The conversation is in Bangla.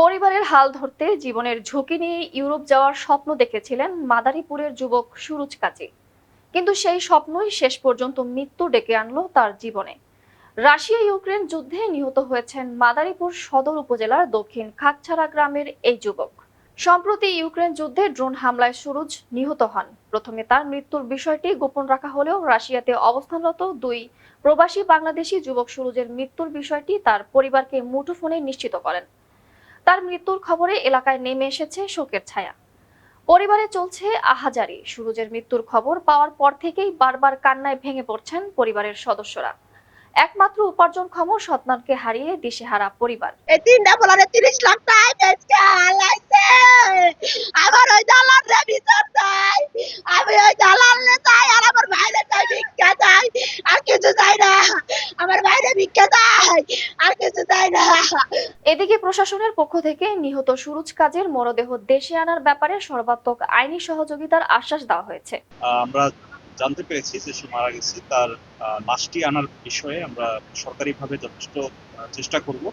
পরিবারের হাল ধরতে জীবনের ঝুঁকি নিয়ে ইউরোপ যাওয়ার স্বপ্ন দেখেছিলেন মাদারীপুরের যুবক সুরুজ কাজী। কিন্তু সেই স্বপ্নই শেষ পর্যন্ত মৃত্যু ডেকে আনলো তার জীবনে। রাশিয়া ইউক্রেন যুদ্ধে নিহত হয়েছেন মাদারীপুর সদর উপজেলার দক্ষিণ খাকছাড়া গ্রামের এই যুবক। সম্প্রতি ইউক্রেন যুদ্ধে ড্রোন হামলায় সুরুজ নিহত হন। প্রথমে তার মৃত্যুর বিষয়টি গোপন রাখা হলেও রাশিয়াতে অবস্থানরত দুই প্রবাসী বাংলাদেশি যুবক সুরুজের মৃত্যুর বিষয়টি তার পরিবারকে মুঠোফোনে নিশ্চিত করেন। তার মৃত্যুর খবরে এলাকায় নেমে এসেছে শোকের ছায়া। পরিবারে চলছে আহাজারি। সুরুজের মৃত্যুর খবর পাওয়ার পর থেকেই বারবার কান্নায় ভেঙে পড়ছেন পরিবারের সদস্যরা। একমাত্র উপার্জনক্ষম সন্তানকে হারিয়ে দিশেহারা পরিবার। এই ৩টা বলারে ৩০ লাখ টাকা বেচকে হালাইছে। আমার ওই দালালরে বিচার চাই। আমি ওই দালালরে চাই আর আমার ভাইরে চাই, ভিক্ষা চাই। আর কিছু চাই না। আমার ভাইরে ভিক্ষা চাই। আর কিছু চাই না। এদিকে প্রশাসনের পক্ষ থেকে নিহত সুরুজ কাজের মরদেহ দেশে আনার ব্যাপারে সর্বাত্মক আইনি সহযোগিতার আশ্বাস দেওয়া হয়েছে। আমরা জানতে পেরেছি যে সে মারা গেছে। তার লাশটি আনার বিষয়ে আমরা সরকারিভাবে যথেষ্ট চেষ্টা করব।